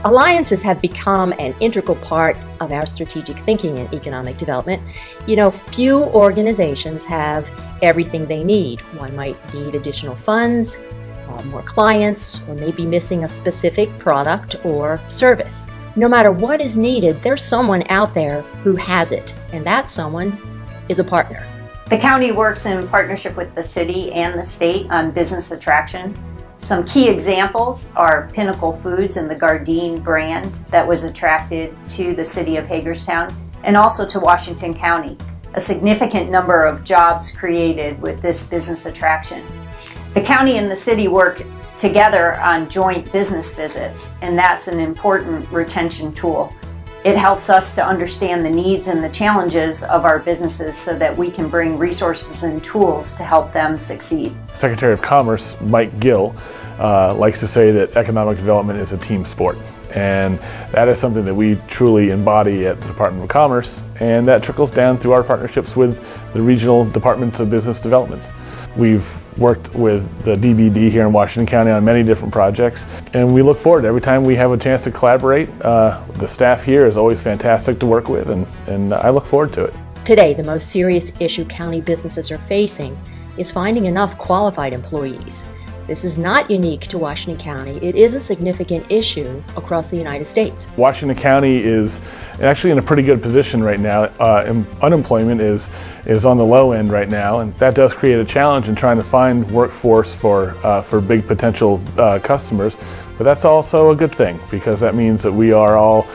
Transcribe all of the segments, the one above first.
Alliances have become an integral part of our strategic thinking in economic development. Few organizations have everything they need. One might need additional funds, more clients, or maybe missing a specific product or service. No matter what is needed, there's someone out there who has it, and that someone is a partner. The county works in partnership with the city and the state on business attraction. Some key examples are Pinnacle Foods and the Gardein brand that was attracted to the city of Hagerstown and also to Washington County. A significant number of jobs created with this business attraction. The county and the city work together on joint business visits, and that's an important retention tool. It helps us to understand the needs and the challenges of our businesses so that we can bring resources and tools to help them succeed. Secretary of Commerce Mike Gill likes to say that economic development is a team sport. And that is something that we truly embody at the Department of Commerce, and that trickles down through our partnerships with the regional departments of business development. We've worked with the DBD here in Washington County on many different projects, and we look forward every time we have a chance to collaborate. The staff here is always fantastic to work with, and I look forward to it. Today, the most serious issue county businesses are facing is finding enough qualified employees. This is not unique to Washington County. It is a significant issue across the United States. Washington County is actually in a pretty good position right now. Unemployment is on the low end right now, and that does create a challenge in trying to find workforce for big potential customers. But that's also a good thing, because that means that we are all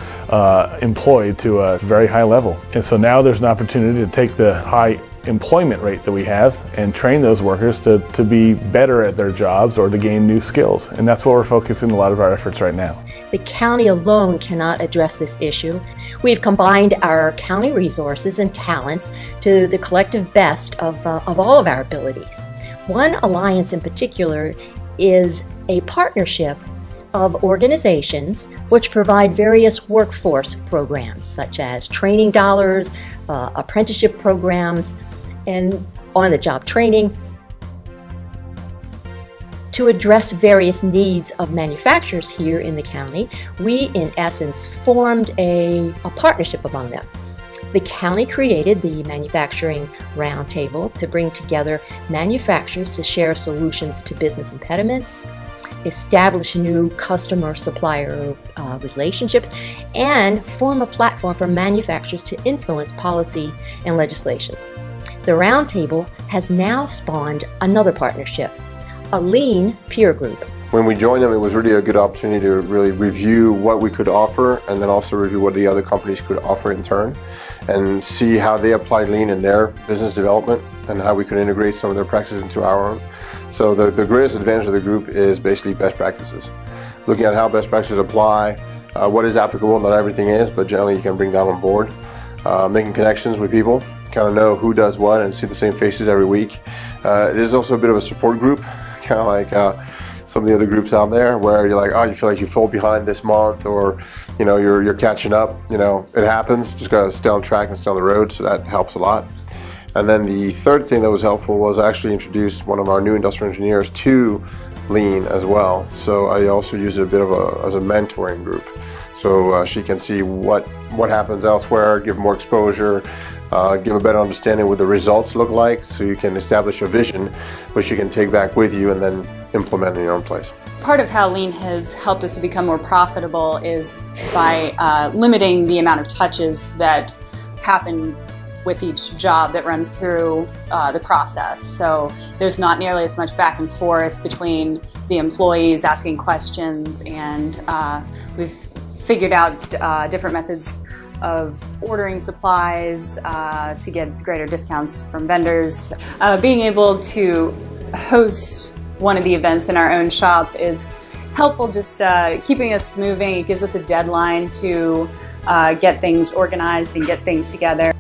employed to a very high level. And so now there's an opportunity to take the high employment rate that we have and train those workers to be better at their jobs or to gain new skills. And that's where we're focusing a lot of our efforts right now. The county alone cannot address this issue. We've combined our county resources and talents to the collective best of all of our abilities. One alliance in particular is a partnership of organizations which provide various workforce programs, such as training dollars, apprenticeship programs, and on-the-job training to address various needs of manufacturers here in the county. We, in essence, formed a partnership among them. The county created the Manufacturing Roundtable to bring together manufacturers to share solutions to business impediments, establish new customer-supplier relationships, and form a platform for manufacturers to influence policy and legislation. The Roundtable has now spawned another partnership, a lean peer group. When we joined them, it was really a good opportunity to really review what we could offer, and then also review what the other companies could offer in turn, and see how they applied lean in their business development and how we could integrate some of their practices into our own. So the greatest advantage of the group is basically best practices. Looking at how best practices apply, what is applicable, not everything is, but generally you can bring that on board. Making connections with people, kind of know who does what and see the same faces every week. It is also a bit of a support group, kind of like some of the other groups out there where you're like, oh, you feel like you fall behind this month, or you're catching up. It happens. Just gotta stay on track and stay on the road, so that helps a lot. And then the third thing that was helpful was I actually introduced one of our new industrial engineers to lean as well. So I also use it a bit as a mentoring group. So she can see what happens elsewhere, give more exposure, give a better understanding what the results look like, so you can establish a vision which you can take back with you and then implement in your own place. Part of how lean has helped us to become more profitable is by limiting the amount of touches that happen with each job that runs through the process. So there's not nearly as much back and forth between the employees asking questions, and we've figured out different methods of ordering supplies to get greater discounts from vendors. Being able to host one of the events in our own shop is helpful, just keeping us moving. It gives us a deadline to get things organized and get things together.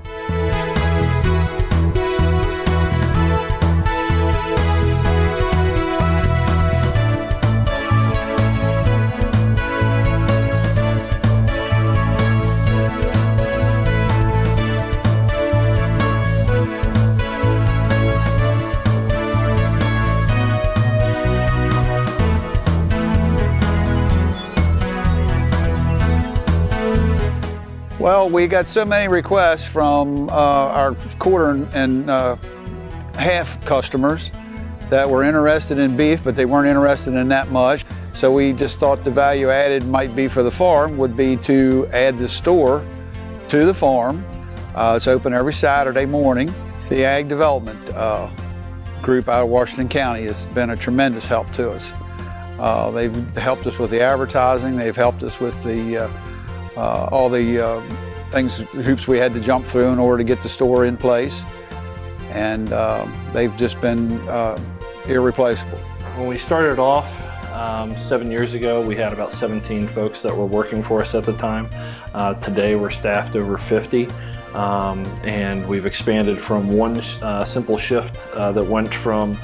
Well, we got so many requests from our quarter and half customers that were interested in beef, but they weren't interested in that much. So we just thought the value added might be for the farm would be to add the store to the farm. It's open every Saturday morning. The Ag Development group out of Washington County has been a tremendous help to us. They've helped us with the advertising. They've helped us with the all the hoops we had to jump through in order to get the store in place. And they've just been irreplaceable. When we started off 7 years ago, we had about 17 folks that were working for us at the time. Today we're staffed over 50. And we've expanded from one simple shift that went from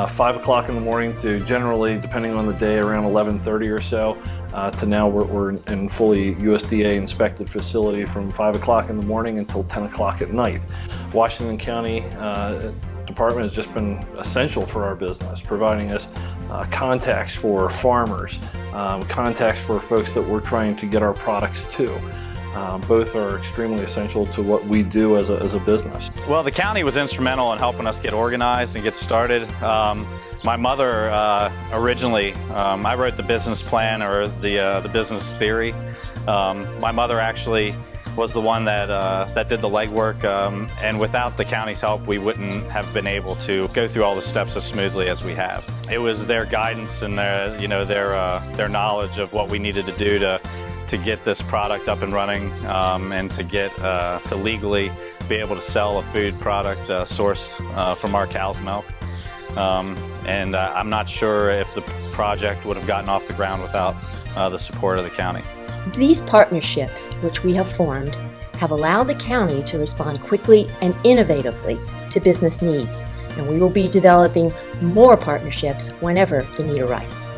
5 o'clock in the morning to generally, depending on the day, around 11:30 or so, to now we're in fully USDA inspected facility from 5 o'clock in the morning until 10 o'clock at night. Washington County Department has just been essential for our business, providing us contacts for farmers, contacts for folks that we're trying to get our products to. Both are extremely essential to what we do as a business. Well, the county was instrumental in helping us get organized and get started. My mother originally, I wrote the business plan or the business theory. My mother actually was the one that did the legwork, and without the county's help, we wouldn't have been able to go through all the steps as smoothly as we have. It was their guidance and their knowledge of what we needed to do to get this product up and running, and to get to legally be able to sell a food product sourced from our cow's milk. And I'm not sure if the project would have gotten off the ground without the support of the county. These partnerships, which we have formed, have allowed the county to respond quickly and innovatively to business needs, and we will be developing more partnerships whenever the need arises.